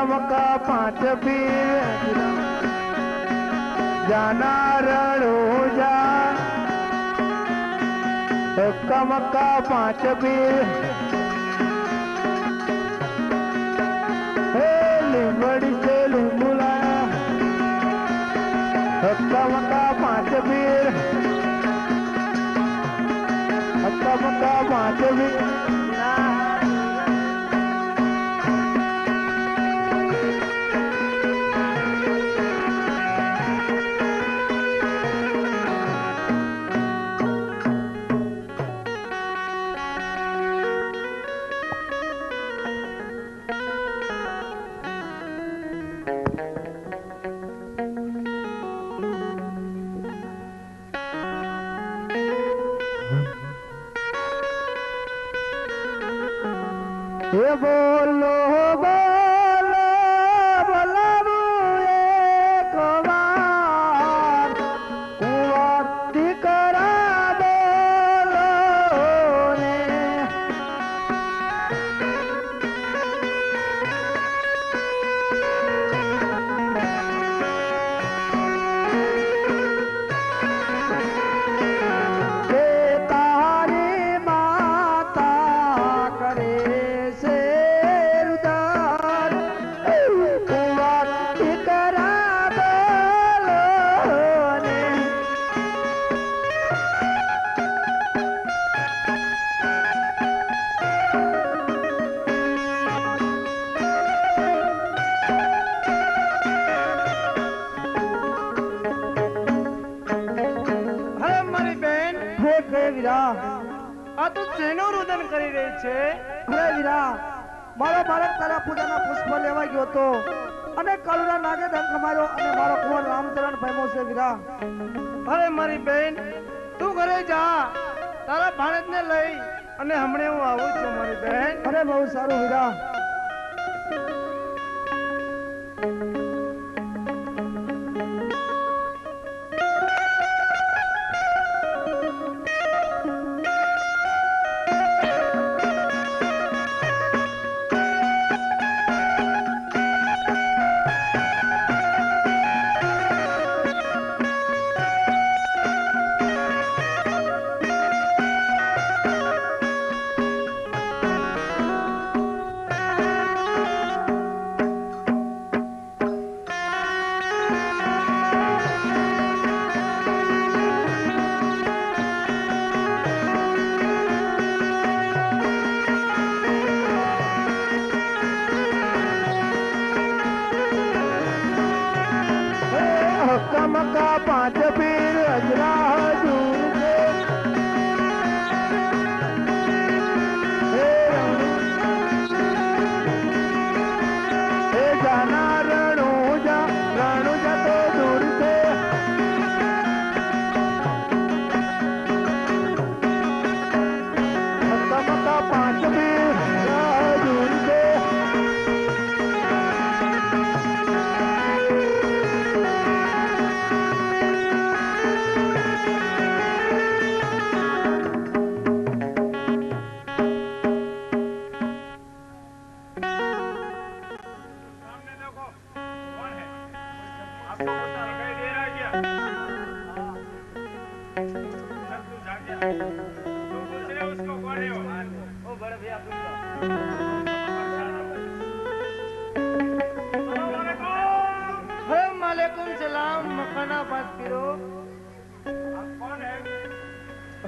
मका पांच पीर जाना रणो जा मका पांच पीर लिंबड़ी से लिंबू लाया मका पांच पीर मका पांच पीर ये बोलो बोलो बोलाबू एक बार कुंवती करा बोलो ने तारी माता करे તું શેનું રુદન કરી રહી છે? અરે વીરા, મારો બાળક તારા પૂજાના પુષ્પ લેવા ગયો હતો અને કરુણા નાગે ડંખ માર્યો અને મારો કુંવર રામચરણ પામ્યો છે વીરા. અરે મારી બેન, તું ઘરે જા, તારા ભાણેજને લઈ અને હમણે હું આવું છું મારી બેન. અરે બહુ સારું વીરા. मका पांच पीर अजरा हजूर से जाना रणो जा तो दूर से मका पांच पीर हजूर से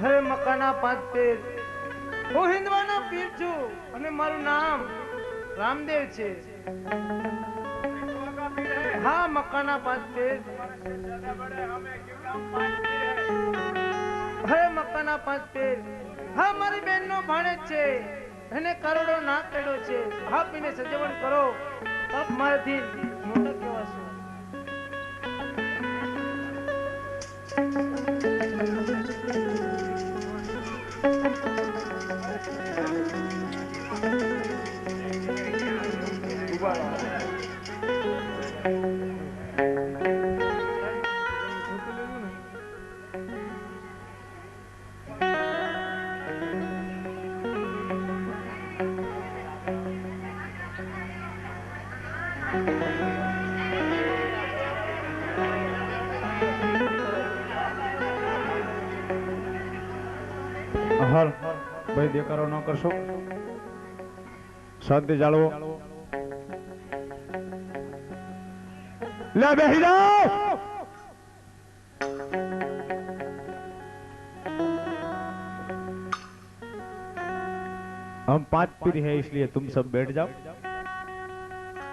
હે મકાના પાંચ પીર, હું હિન્દવાના પીર છું અને મારું નામ રામદેવ છે. हाँ मकाना 5 पीर હે મકાના 5 પીર હા મારી બેન નો ભાણે છે એને કરોડો ના કેડો છે હા પીને સજવણ કરો તપ મારથી મોટો કેવાશો હાલ ભાઈ દેકારો ન કરશો શાંતિ જાળવો લે બેહી જાઓ हम 5 पीर है इसलिए तुम सब बैठ जाओ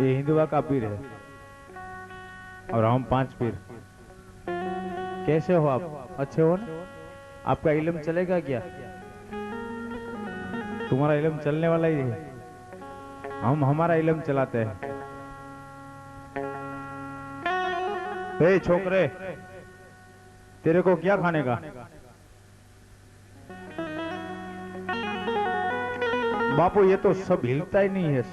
ये हिंदुआ का पीर है और हम 5 पीर कैसे हो आप अच्छे हो ना आपका इल्म चलेगा क्या तुम्हारा इल्म चलने वाला ही है हम हमारा इल्म चलाते हैं हे छोकरे तेरे को क्या खाने का बापू ये तो सब हिलता ही नहीं है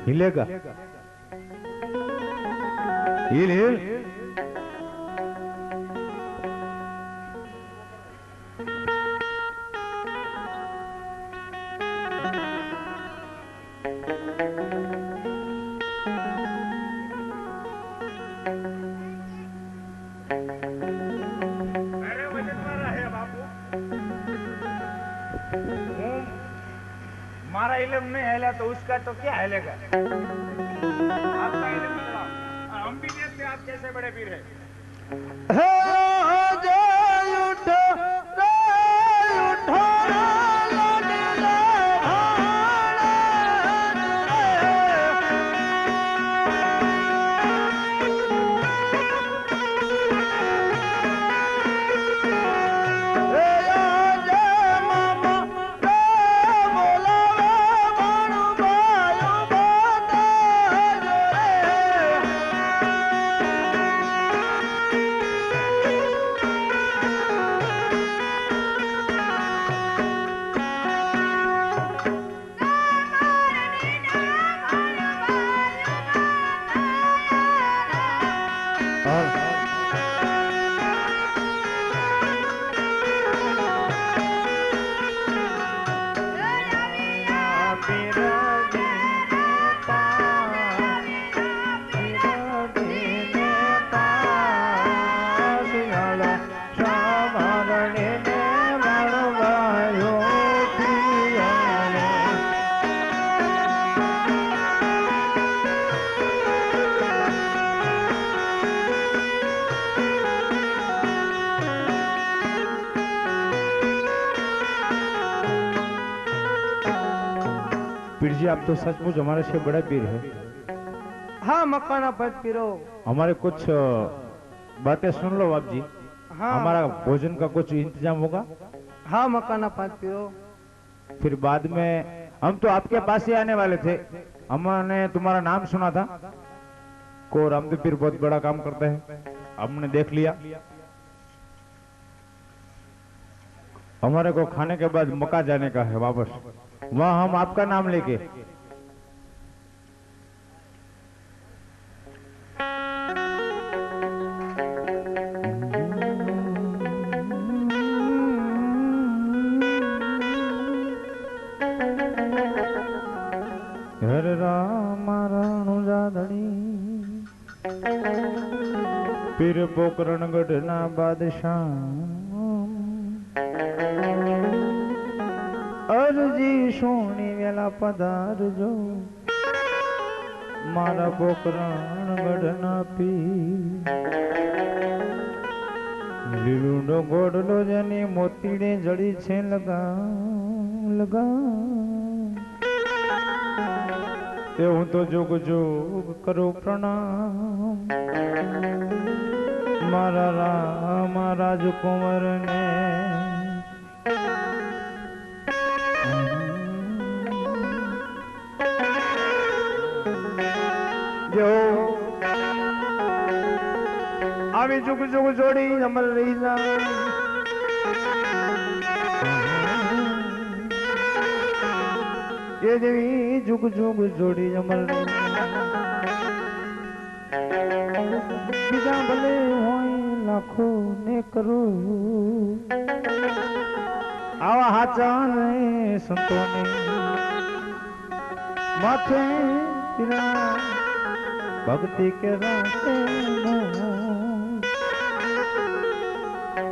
हिलेगा हिल हिल हमारा इल्म नहीं हिला तो उसका तो क्या हिलेगा आपका इल्म चलाओ हम भी देखते हैं आप कैसे बड़े पीर है હે જય ઉઠો રે ઉઠો લોડીલા पीर जी आप तो सचमुच हमारे से बड़ा पीर है हाँ मकाना 5 पीरो हमारे कुछ बातें सुन लो बाप जी हाँ हमारा भोजन का कुछ इंतजाम होगा हाँ मकाना 5 पीरो फिर बाद में हम तो आपके पास ही आने वाले थे हमने तुम्हारा नाम सुना था को रामदेव पीर बहुत बड़ा काम करते हैं हमने देख लिया हमारे को खाने के बाद मक्का जाने का है वापस वहां हम आपका नाम लेके हरे राम राणु जादड़ी पीर पोकरणगढ़ ना बादशाह અરજી સોની વેલા પધારજો મારા પોકરણ ગઢના પી લીલુડો ગોડલો જેની મોતીડે જડી છે લગા લગા તે હું તો જોગ જોગ કરું પ્રણામ મારા રામ રાજકુંવર ને જો આવી જુગ જુગ જોડી અમર રહી ના એ દેવી જુગ જુગ જોડી અમર બીજા ભલે હોય લાખો ને કરું આવા હાચા ને સંતોને માથે પીરા ભક્તિ કે રાતે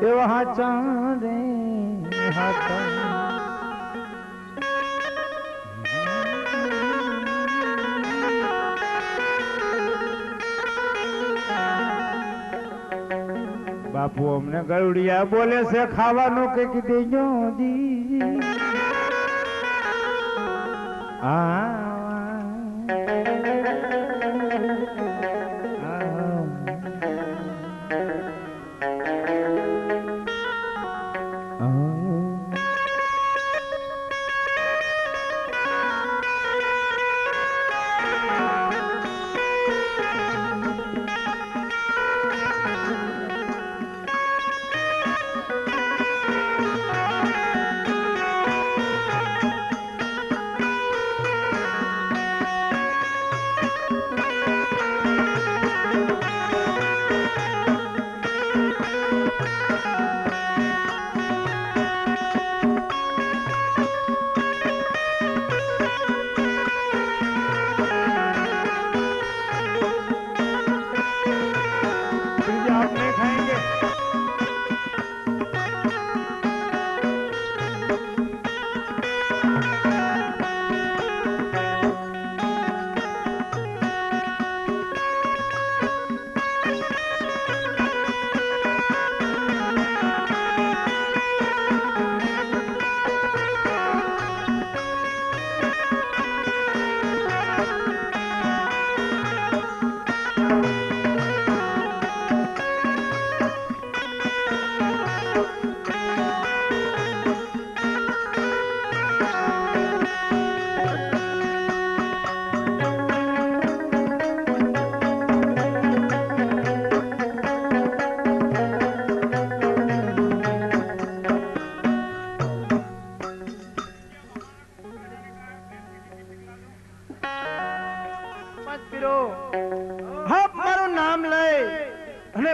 એવા હાચા રે હાચા બાપુ અમને ગરુડિયા બોલે છે ખાવાનું કઈક દેજો જી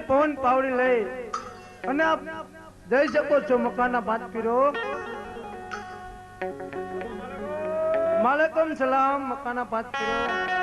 પવન પાવડી લઈ અને આપ જઈ શકો છો મકાના ભાત પીરો માલેકુમ સલામ મકાના ભાત પીરો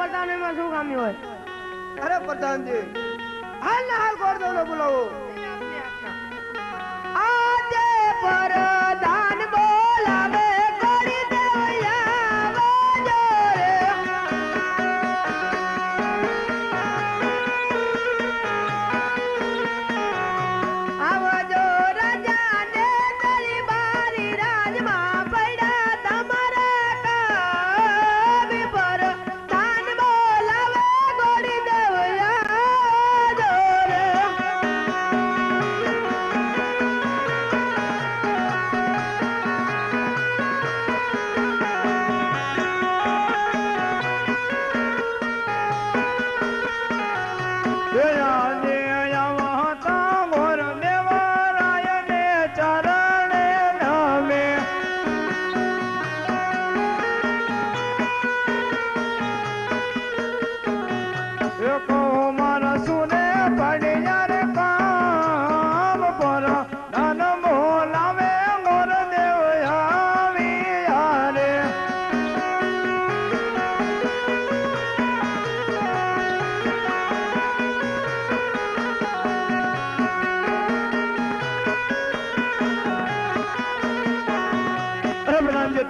પ્રધાનમાં શું ખામી હોય? અરે પ્રધાનજી હાલ ને હાલ ગોરદેવને બોલાવો. આજે પ્રધાન બોલાવે ગોરી દેવયા વાજો રે. આવજો રાજાને દરબારી રાજમાં પડ્યા તમારા કાવી પર તાન બોલાવે ગોરી દેવયા જો રે.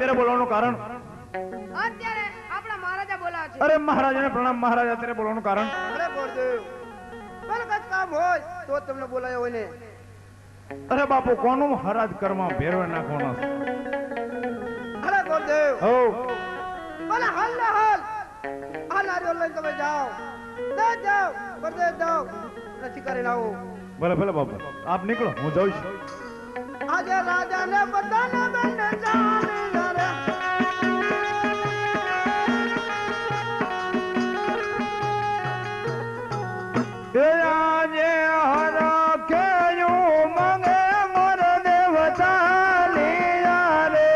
तेरे बोलावવાનું કારણ? અત્યારે આપણા મહારાજા બોલાવે છે. અરે મહારાજાને પ્રણામ. મહારાજા તેરે બોલાવવાનું કારણ? અરે ગોરદેવ કલકત કામ હોય તો તમને બોલાયો હોય ને. અરે બાપુ કોનું હરાજ કરમાં ભેરવે નાખવાનો છે? અરે ગોરદેવ હો ભલે હાલ ને હાલ હાલ આજો લઈને તમે જાઓ. ના જાઓ ગોરદેવ જાઓ નથી કરીને આવો. ભલે ભલે બાપુ આપ નીકળો, હું જાઉં છું. આજે રાજાને બધાને બંને જાણી રે. એ આજે હરા કેયું મંગે મોર દેવતા લીયા રે.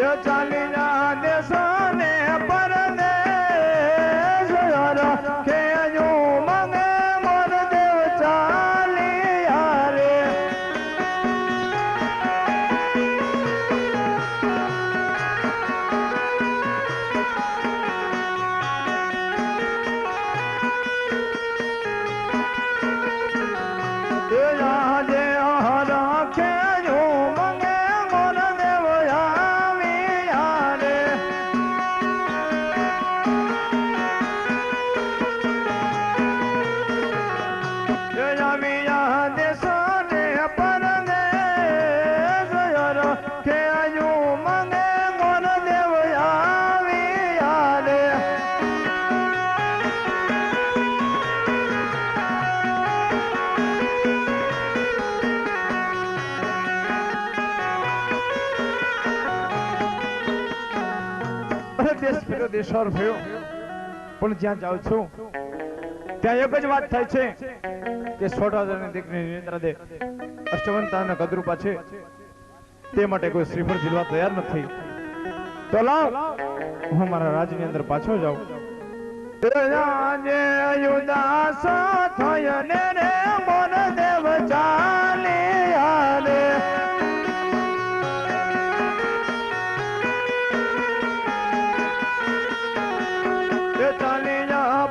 એ ચાલી જા દેશને પરદેશ હરા કેયું મંગે મોર દેવતા લીયા રે. દેશર ભયો પણ જ્યાં જાઉં છું ત્યાં એક જ વાત થાય છે કે છોટાદાની દીકરી નિદ્રા દે અષ્ટવંતા અને કદરૂપા છે તે માટે કોઈ શ્રીફળ ઝીલવા તૈયાર નથી. તો લાવ હું મારા રાજની અંદર પાછો જાઉં. રાજે યુદાસ થયને રે મોર દેવ ચાલ્યા રે.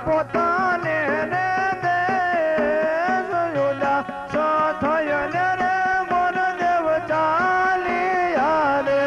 પોતાને રે દેશ યુદાસ થયને રે મોર દેવ ચાલ્યા રે.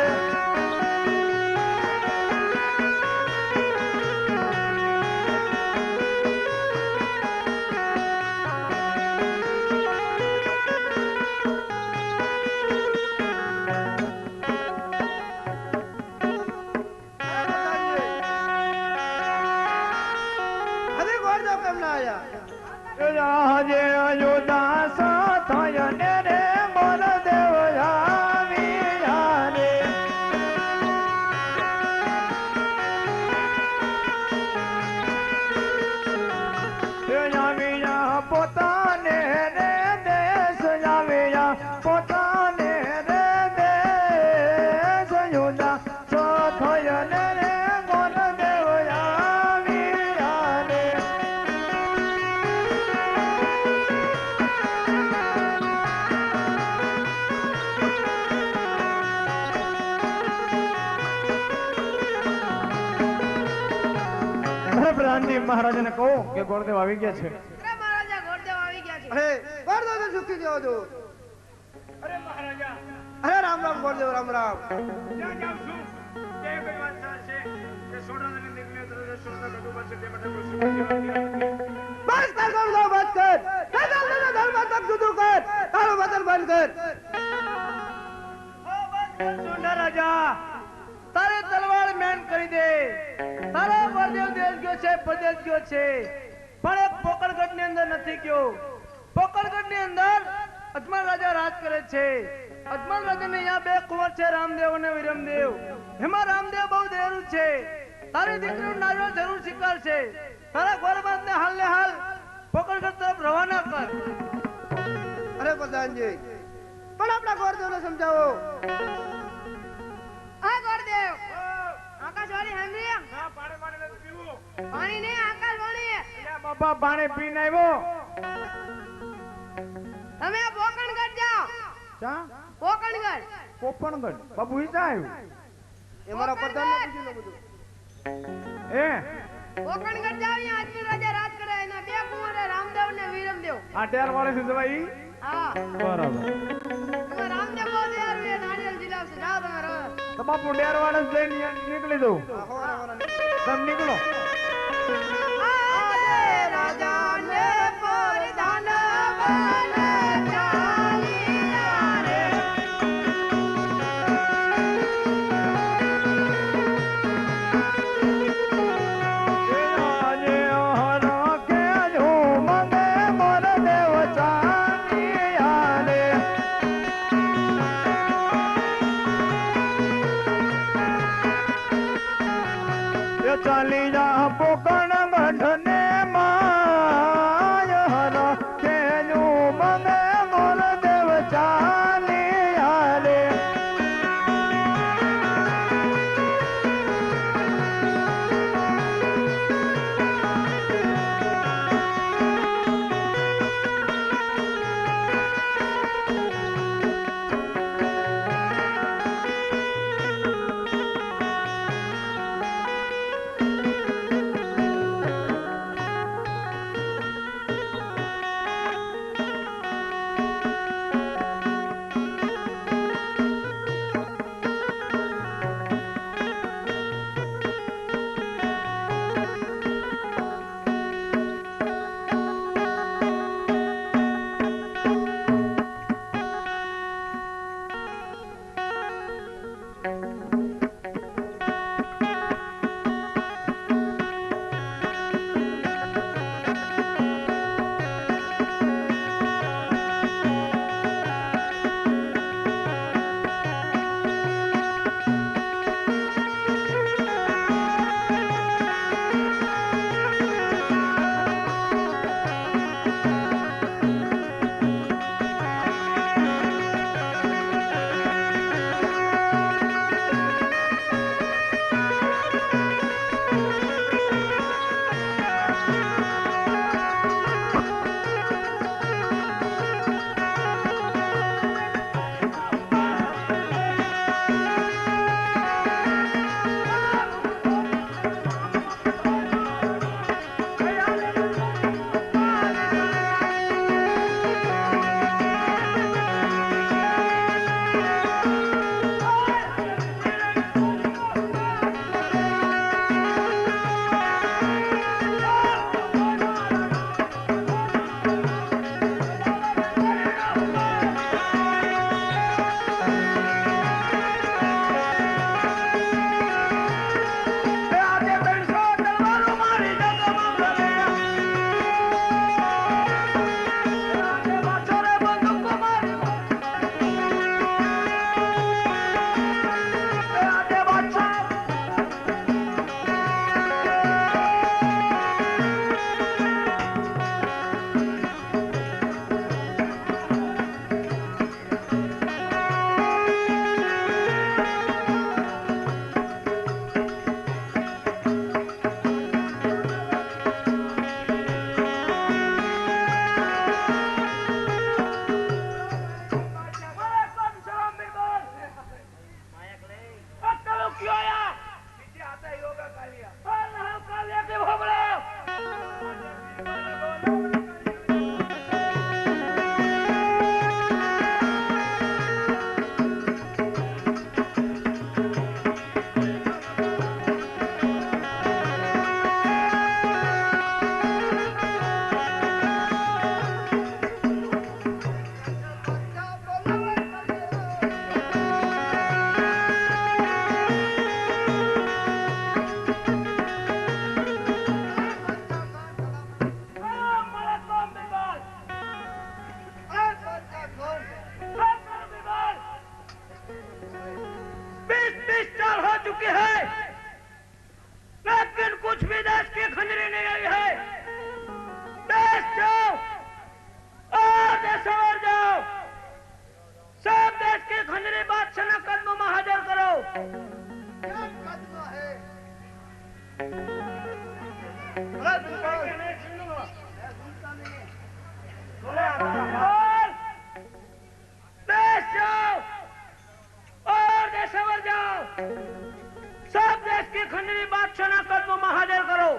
મહારાજાને કહો કે ગોળદેવ આવી ગયા છે. અરે મહારાજા ગોરદેવ આવી ગયા છે. અરે ગોરદેવ તો સુખી ગયો હતો. અરે મહારાજા અરે રામ રામ ગોરદેવ રામ રામ. ક્યાં જાઉં છું કે કઈ વાત છે કે સોડાને નીકળ્યો તો સોડા બધું બચે તે માટે કોઈ સુખી નથી. બસ કર ગોરદેવ બસ કર. ધર્મ તક જુદું કર. તારું વતન બંધ કર. સોંડા રાજા તારે તલવાર મેન કરી દે. તારો ગોરદેવ દેશ ગયો છે, પ્રદેશ ગયો છે, પણ એક પોકળગઢ ની અંદર નથી ગયો. પોકળગઢ ની અંદર અજમલ રાજા રાજ કરે છે. અજમલ રાજા ને અહીંયા બે કુંવર છે, રામદેવ અને વિરમદેવ. એમાં રામદેવ બહુ દેરું છે. તારી દીકરીનું નારિયો જરૂર શિકાર છે. તારા ગોરબાદ ને હાલ પોકળગઢ તરફ રવાના કર. અરે પ્રધાનજી પણ આપણા ગોરદેવને સમજાવો. આ ગોરદેવ આકાશવાણી સાંભળી? ના પાણી પાણી નથી પીવું. પાણી ને આકાશવાણી. અલ્યા બાપા પાણી પીને આવ્યો. તમે આ પોકણગઢ જાઓ. ચા પોકણગઢ. પોપણગઢ બાબુ ઈ ચા આવ્યું. એ મારા પ્રધાનને પૂછી લો બધું. એ પોકણગઢ જાઓ. અહીંયા અજમલ રાજા રાજ કરે. એના બે કુંવર છે, રામદેવ ને વિરમદેવ. આ ટેર વાળે છે જવાઈ. હા બરાબર. એમાં રામદેવ બહુ દેરું છે. નારિયેળ જીલાવશે. જાઓ તમે રહો. તો બાપુ ટેર વાળે જઈને નીકળી દઉં. તમે નીકળો. આજે રાજાને પરિધાન બને ચાલીયા રે. આજે હરા કે જો મંગે મોર દેવ ચાંદિયા રે. એ ચાલી જા પોકણ ગઢને માય હરા કે જો મંગે મોર દેવ ચાંદિયા રે. की है, लेकिन कुछ भी देश की खंजरी नहीं आई है। देश जाओ और देशवर जाओ, सब देश की खंजरी बादशाह ना कदमों में हाजिर करो। देश जाओ और देशवर जाओ, सब देश की खंजरी बादशाह ना कदमों में हाजिर करो।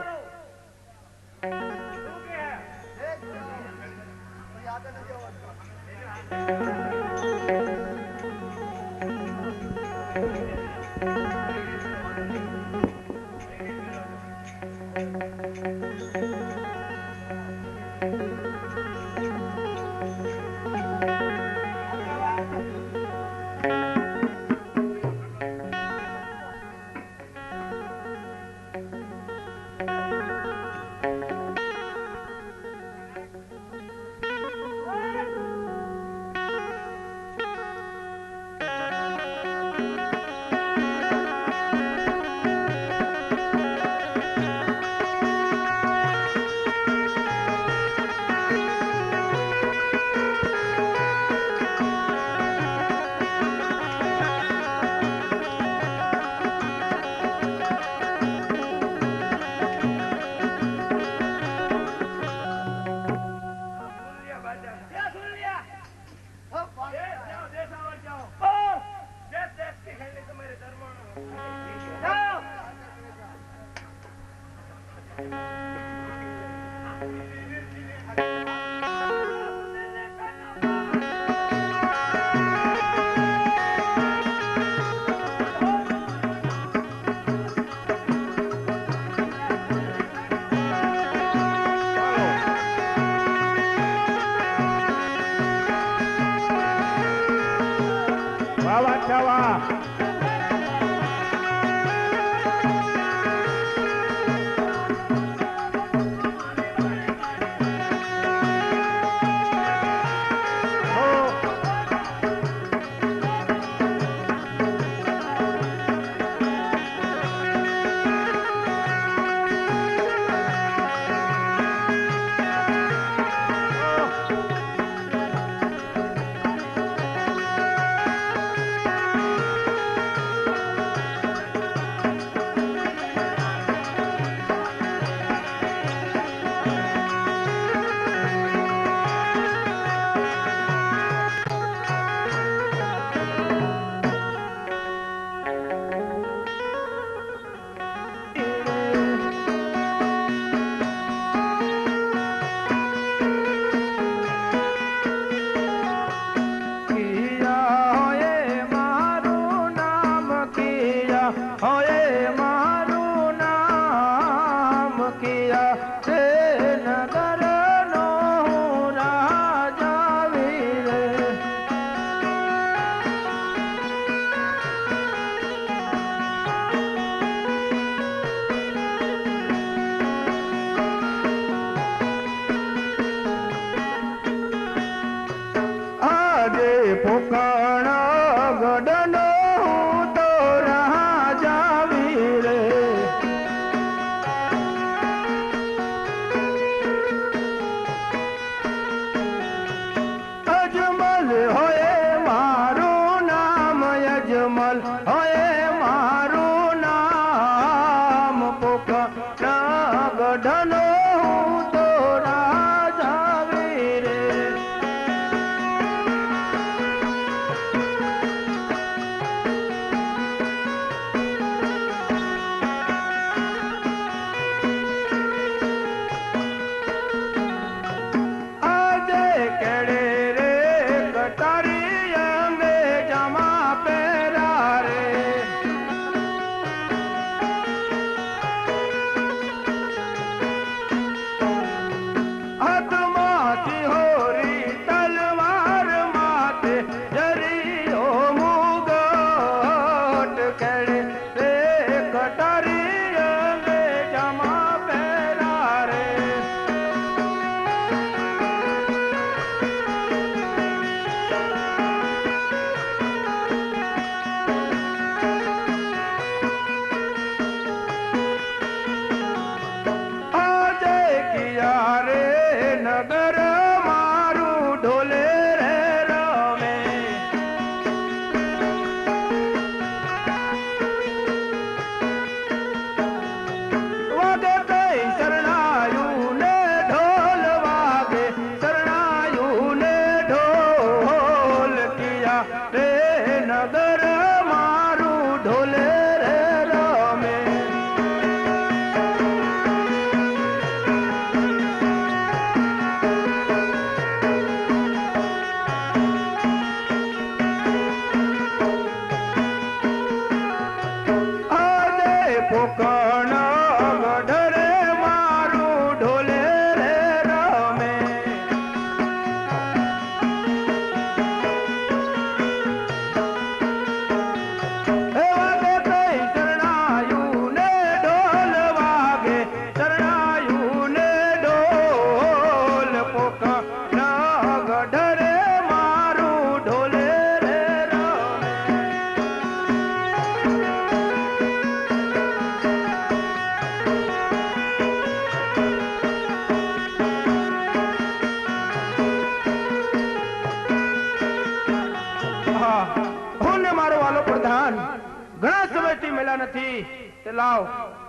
ઘણા સમયથી મળ્યા નથી તે લાવ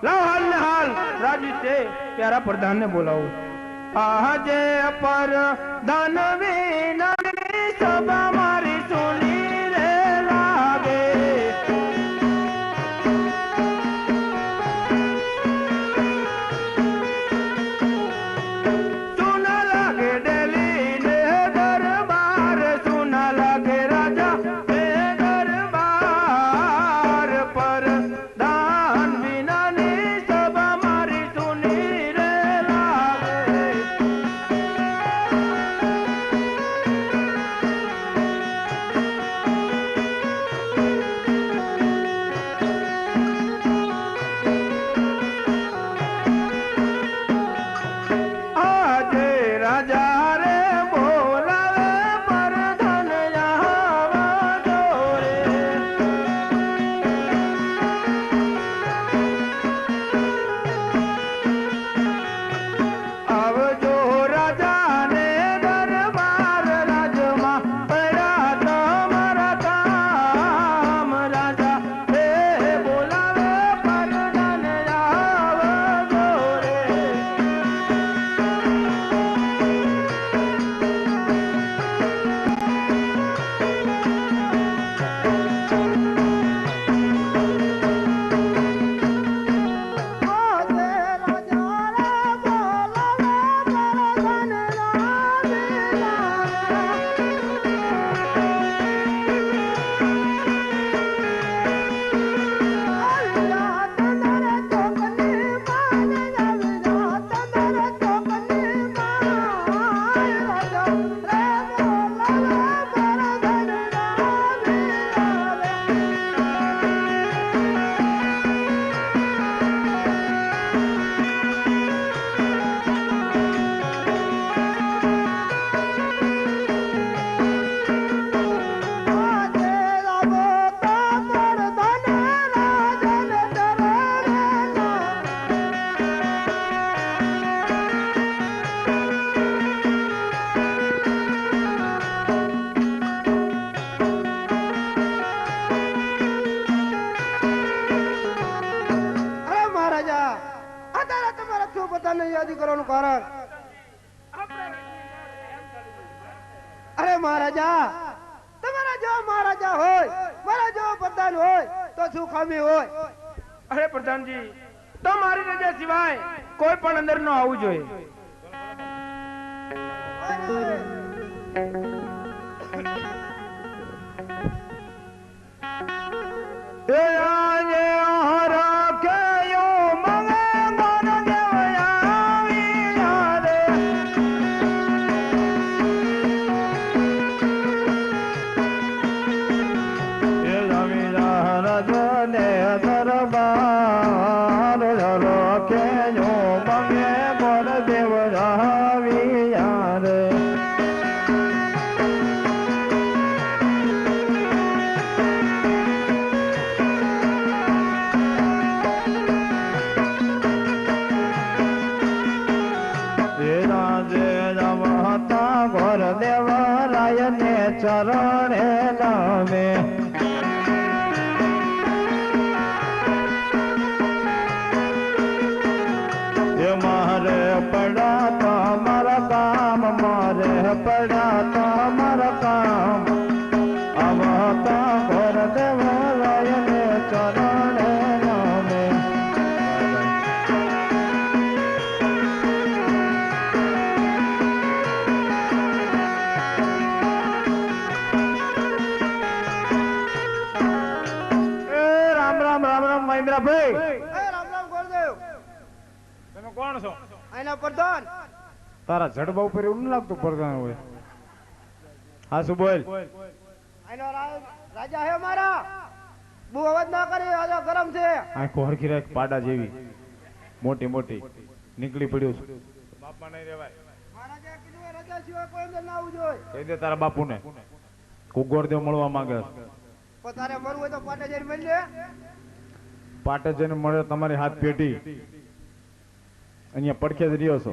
હાલ ને હાલ રાજી છે પ્યારા પ્રધાનને બોલાવો આજે પર દાન વિના સભા મારી સુની રે લાગે સુના લાગે ડેલી ને દરબાર સુના લાગે રાજા ને દરબાર પર દાન વિનાની સભા મારી સુની રે લાગે આજે રાજા રે બોલાવે પર ધન આવા દોરે આવજો રાજાને દરબાર રાજમાં પડ્યા તમારા કામ રાજા હે બોલાવે પર ધન આવા દોરે અરે મહારાજા અત્યારે તમારા છો બધાને યાદ કરવાનું કારણ અરે મહારાજા તમારા જેવા મહારાજા હોય મારા જેવો પ્રધાન હોય તો શું ખામી હોય અરે પ્રધાનજી તો મારી રજા સિવાય કોઈ પણ અંદર ન આવવું જોઈએ એ આજે હરા કે યો મંગે મન દેવયાવી યાદે એ રવિલા રજને દરબાર હરા કે યો મંગે મન દેવયાવી યાદે ઘર દેવરાય ને ચરણે લાવે મારે પડા તમારા કામ મારે પડા તમારા કામ આવતા ઘર દેવરાય ને ચરણે લાવે મહેન્દ્રભાઈ રામ રામ ગોરદેવ તમે કોણ છો આના પ્રધાન તારા જડબા ઉપર એવું ન લાગતું પ્રધાન હોય હા શું બોલ આનો રાજા હે મારા બહુ અવાજ ના કરે આજે ગરમ છે આંખો હરખી રાખ પાડા જેવી મોટી મોટી નીકળી પડ્યું છે બાપા નહીં રેવાય મહારાજે કીધું રજા સિવાય કોઈ અંદર ના આવવું જોઈએ કહી દે તારા બાપુને કુગોરદેવ મળવા માંગે છે. પણ તારે મરવું હોય તો પાટે જઈને મળજે પાટે જઈને મળે તમારી હાથ પેટી અહીંયા પડખે જ રહ્યો છો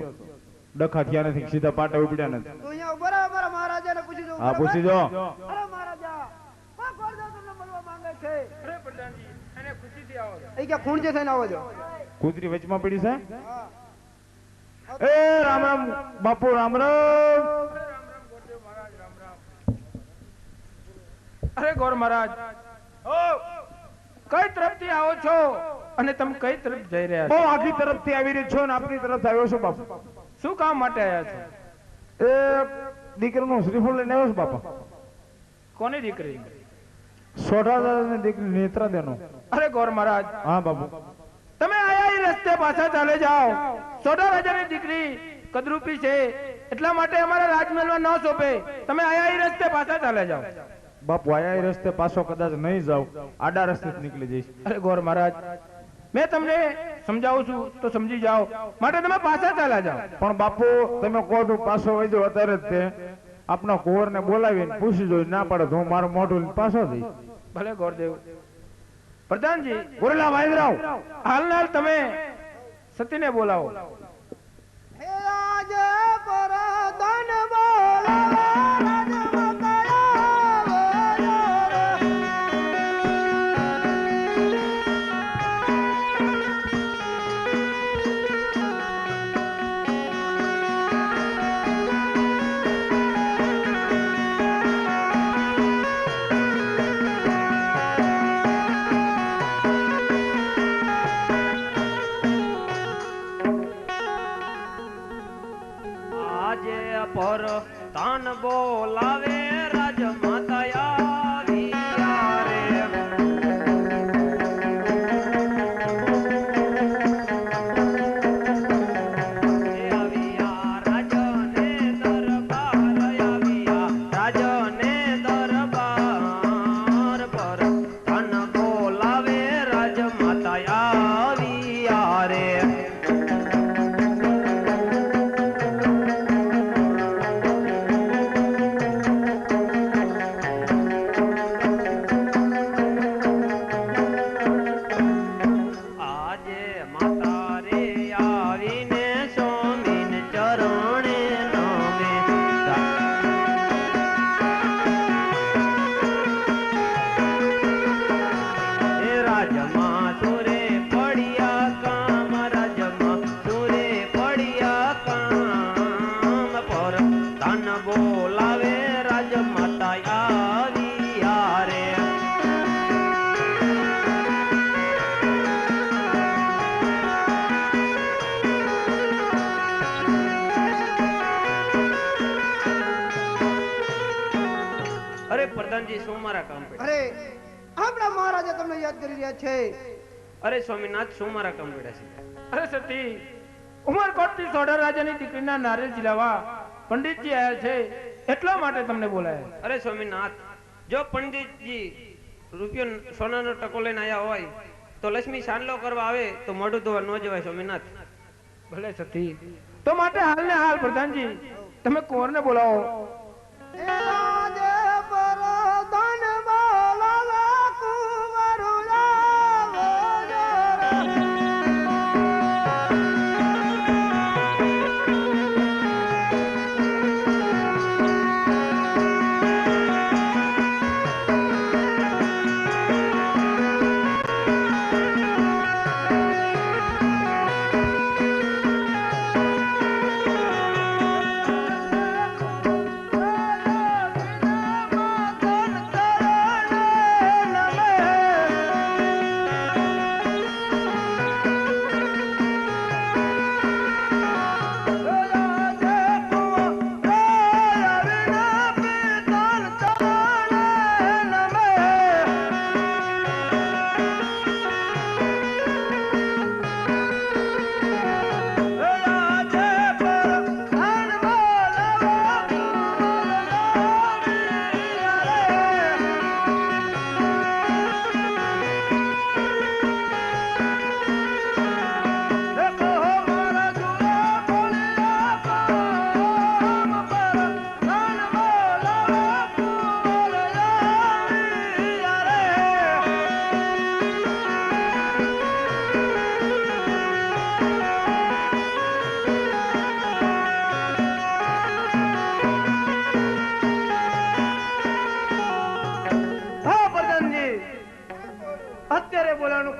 ડખા થયા નથી સીધા પાટે ઉપડ્યા નથી તું અહીંયા ઉભો રહે મારા મહારાજાને પૂછી દઉં હા પૂછી જો અરે મહારાજા કોણ ગોરદેવ તમને મળવા માંગે છે અરે પ્રધાનજી એ કે ખૂણ જે થઈને આવો છો કૂતરી વચમાં પડી છે એ રામ રામ બાપુ રામ રામ અરે ગોર મહારાજ કઈ તરફથી આવો છો અને તમે કઈ તરફ જઈ રહ્યા બહુ છો આખી તરફથી આવી રહ્યો છો ને આપની તરફ આવ્યો છું બાપુ શું કામ માટે આવ્યા છો એ દીકરીનું શ્રીફળ લઈને આવ્યો છું બાપા કોની દીકરી સોઢાદાની દીકરી નેત્રાદેનો અરે ગોર મહારાજ હા બાપુ તમે આયા એ રસ્તે પાછા ચાલે જાઓ સોઢા રાજાની દીકરી કદરૂપી છે એટલા માટે અમારા રાજમહેલમાં ન સોંપે તમે આયા એ રસ્તે પાછા ચાલે જાઓ બાપુ આયા એ રસ્તે પાછો કદાચ નહીં જાવ આડા રસ્તે જ નીકળી જઈશ અરે ગોર મહારાજ મેં તમને સમજાવું છું તો સમજી જાઓ માટે તમે પાછા ચાલ્યા જાઓ પણ બાપુ તમે કહો છો પાછો વહી જાઓ અત્યારે જ તે આપણા કુંવરને બોલાવીને પૂછી જોઈ ના પડે તો હું મારું મોઢું લઈને પાછો જઈશ ભલે ગોરદેવ પ્રધાનજી ગોરેલા વાયદરાવ હાલ તમે સતીને બોલાવો હે આજ પર ધન બોલાવા પર તાન બોલાવે રાજમાતા આવ્યા રે આવ્યા રાજને દરબાર આવ્યા રાજને દરબાર પર તાન બોલાવે રાજમાતા આવ્યા રે બોલાવે રાજમાતા આવ્યા રે અરે પ્રધાનજી શું મારા કામ પડ્યા અરે આપણા મહારાજા તમને યાદ કરી રહ્યા છે અરે સ્વામીનાથ શું મારા કામ પડ્યા છે અરે સતી ઉમરકોટ થી સોઢા રાજાની દીકરીના નારિયેળ ઝીલાવા પંડિતજી આવ્યા છે એટલા માટે તમને બોલાયા અરે સ્વામીનાથ જો પંડિતજી રૂપિયો સોનાનો ટકો લઈને આવ્યા હોય તો લક્ષ્મી સાંડલો કરવા આવે તો મોઢું ધોવા ન જવાય સ્વામીનાથ ભલે સતી તો માટે હાલ ને હાલ પ્રધાનજી તમે કુંવરને બોલાવો હે આજ પર ધન બોલાવા કુંવરુ લાવો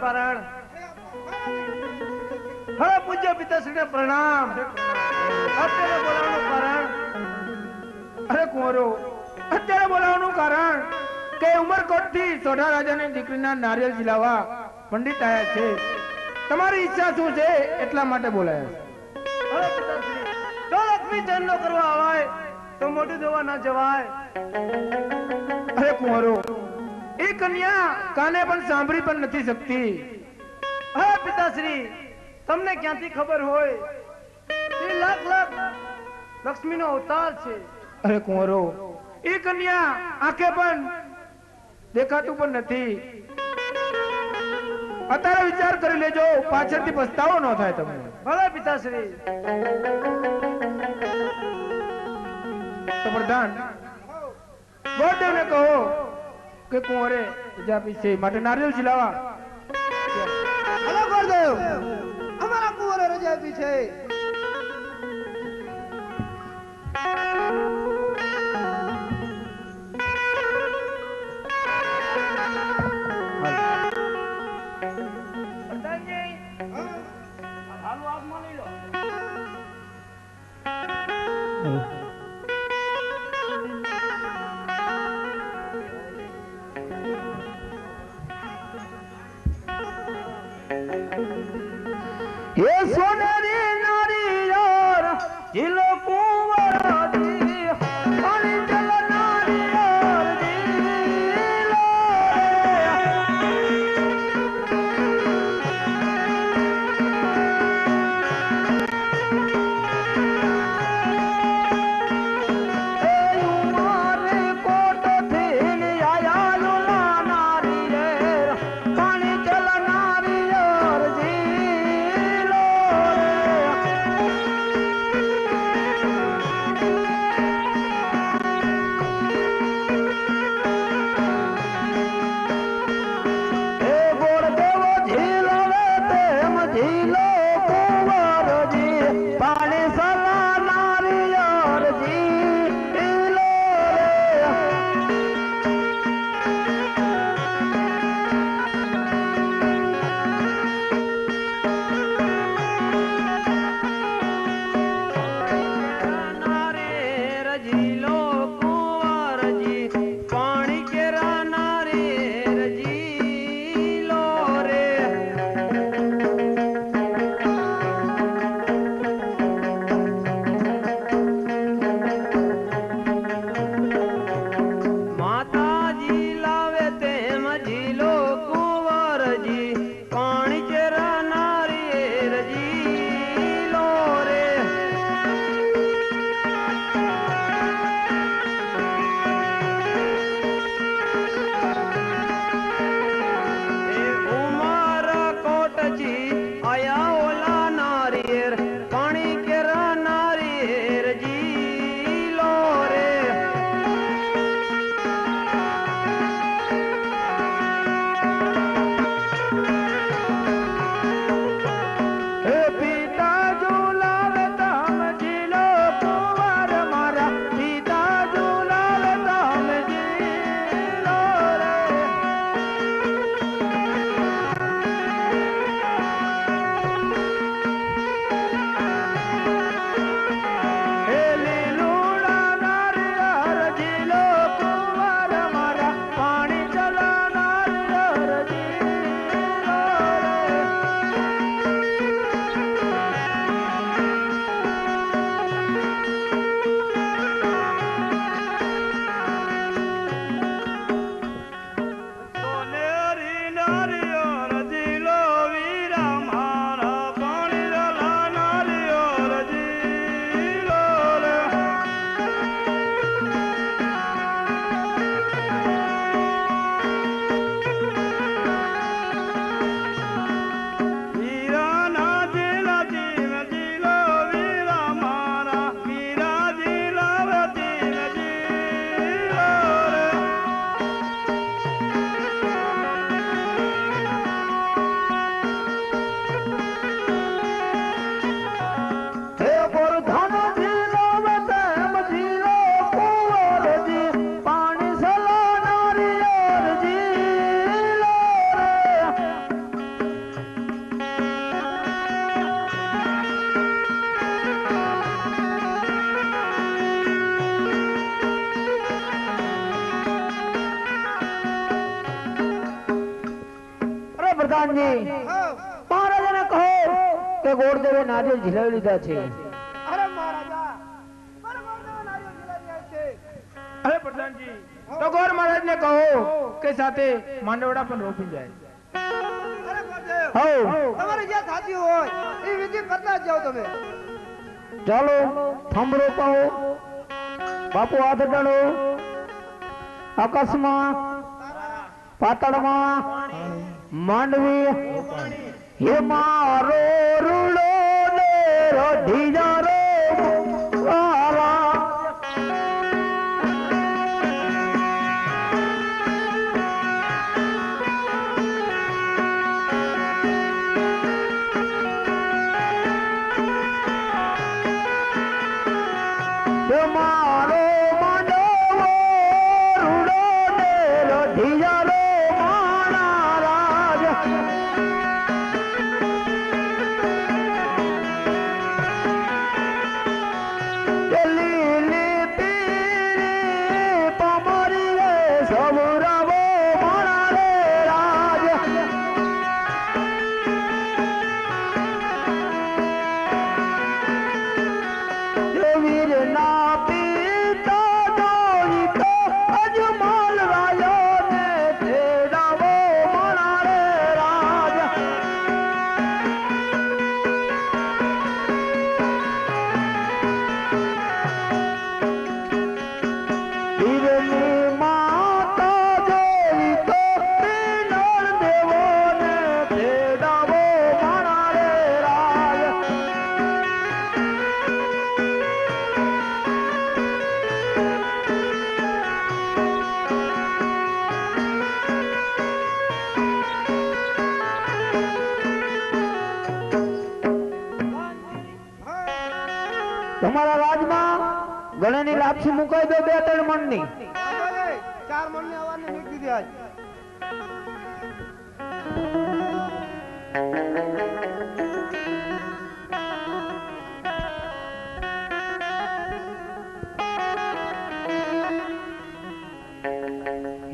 કારણ હવે પૂજ્ય પિતાશ્રીને પ્રણામ અત્યારે બોલાવવાનું કારણ અરે કુંવરો, અત્યારે બોલાવવાનું કારણ કે ઉમરકોટ થી સોઢા રાજાની દીકરીના નારિયેળ ઝીલાવા પંડિત આયા છે. તમારી ઈચ્છા શું છે એટલા માટે બોલાયા છે. હવે પિતાશ્રી જો લક્ષ્મી ચાંદલો કરવા આવાય તો મોઢું ધોવા ના જવાય. અરે કુંવરો, એ કન્યા કાને પણ સાંભળી પણ નથી શકતી. હવે પિતાશ્રી તમને ક્યાંથી ખબર હોય એ લાખ લાખ લક્ષ્મીનો અવતાર છે. અરે કુંવરો, એ કન્યા આંખે પણ દેખાતું પણ નથી. અત્યારે વિચાર કરી લેજો, પાછળથી પસ્તાવો ન થાય તમને. ભલે પિતાશ્રી. તો પ્રધાન ગોરદેવને કહો કે કુંવરે રજા આપી છે માટે નારિયેળ ઝીલાવા. હલો ગોરદેવ, અમારા કુંવરે રજા આપી છે. પ્રધાનજી, હાલો હાથમાં લઈ લો. ये सोनेरी नारियर जिलो कुंवरादी पानी जल नारियर जिलो ए उमारे कोट थीन आया लुला नारियर पानी जल नारियर जिलो પ્રધાનજી મહારાજાને કહો કે ગોળદેવે નારિયેળ ઝીલાવી લીધા છે. અરે મહારાજા મારા ગોળદેવે નારિયેળ ઝીલાવી રહ્યા છે. અરે પ્રધાનજી તો ગોર મહારાજને કહો કે સાથે માંડવડા પણ રોપી જાય. અરે ગોળદેવ હો તમારે જ્યાં થાતી હોય એ વિધિ કરતા જ જાઓ તમે. ચાલો થંભ રોપાવો, બાપુ હાથ અડાડો, આકાશમાં પાતાળમાં માંડવી હે મારો રૂડો ને રોઢિયારો વાલા. હે મારો માંડવો રૂડો ને રોઢિયારો મારા રાજ. લીલી પીળી પમરી રે સબરાવો મારા રે રાજ. વીર ના પિતા જોઈ તો અજમલ રાયો ને તેડાવો મારા રે રાજ. વીરની માતા જોઈ તો પીનળ દેવો ને તેડાવો મારા રે રાજ. તમારા રાજમાં ગણેની લાપસી મુકાઈ દો 2-3 મણની. ચાર મણની અવારને મૂકી દીધી આજ.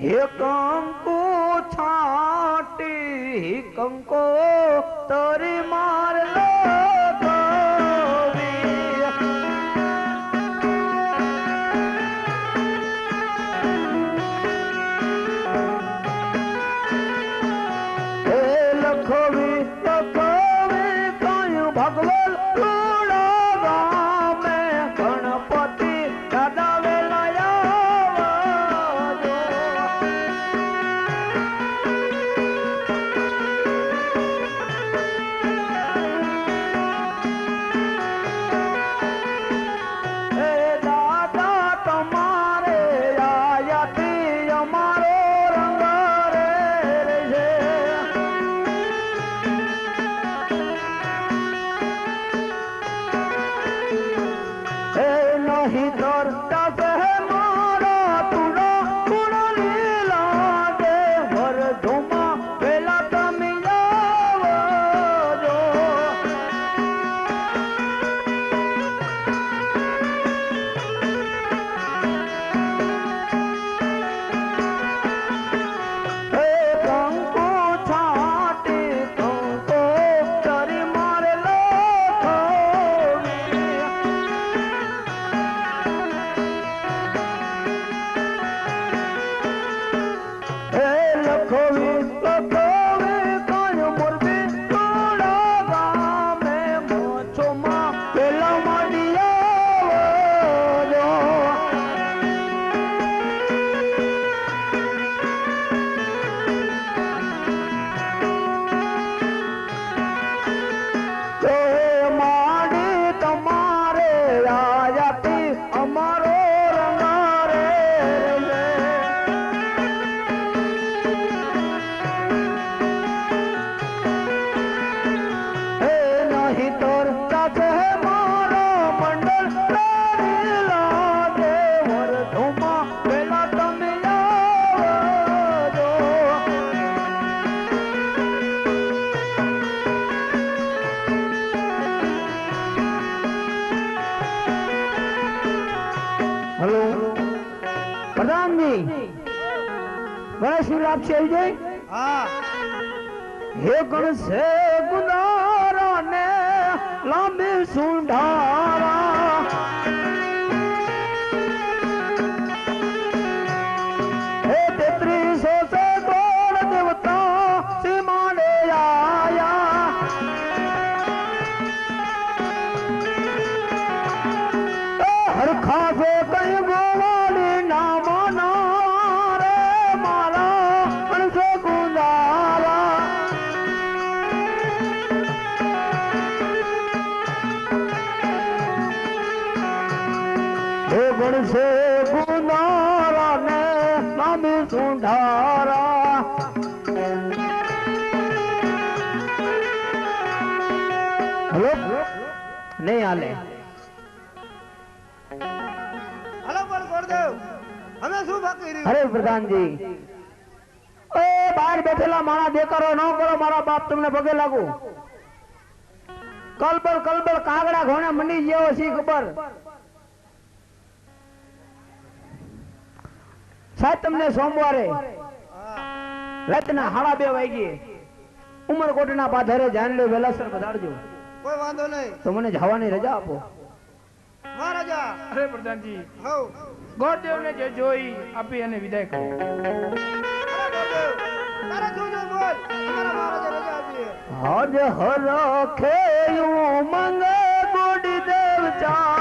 હે કંકુ છાટી કંકો તરી માર લો કવિ. હે લખવી લખવી કયું ભગવાન રૂડા ગામે ગણપતિ દાદા વેલાયા આવજો. હે દાદા તમારે આયાથી અમારો રંગ રે છે. હે નહીં તરતા છે મારા તુડા ગુણ લીલા દે ભર ધુમા પેલા તમે આવજો. હે કંકુ છાટી કંકો તરી મારે લખવી. હે લખવી લખવી કયું મોરબી ટોળા ગામે મોછોમાં પેલા માંડી આવજો. હે માંડી તમારે આયાથી અમારો રંગ રે છે. હે નહીં તરતા છે મારા મંડળ લીલા દે ભર ધુમા પેલા તમે આવજો. હલો પ્રધાનજી ગણેશની લાપસી આવી જાય. હા હે ગણશે ગુનારા ને લાંબી સુંઢારા હે 3300 સે ગોળ દેવતા સીમાને આયા હરખા સે કઈ ગોવાળી નામ ના રે મારા ગણશે ગુનારા હે ગણશે ગુનારા ને લાંબી સુંઢારા હલો નહીં હાલે હાલો પણ ગોરદેવ અમે શું બાકી રહ્યું અરે પ્રધાનજી એ બહાર બેઠેલા મારા દેકારો ન કરો મારા બાપ તમને પગે લાગુ કલબલ કાગડા ઘોણે મંડી જેવો સી ખબર સાહેબ તમને સોમવારે રાતના 2:30 વાગ્યે ઉમરકોટના પાથરે જાન લો વેલાસર પધારજો કોઈ વાંધો નહીં તો મને જવાની રજા આપો મહારાજા અરે પ્રધાનજી હો ગોરદેવને જે જોઈ આપી અને વિદાય કરી અરે ગોરદેવ તારે શું શું બોલ અમારા મહારાજા રજા આપીએ હજ હર ખેયું મંગ ગોડી દેવ ચા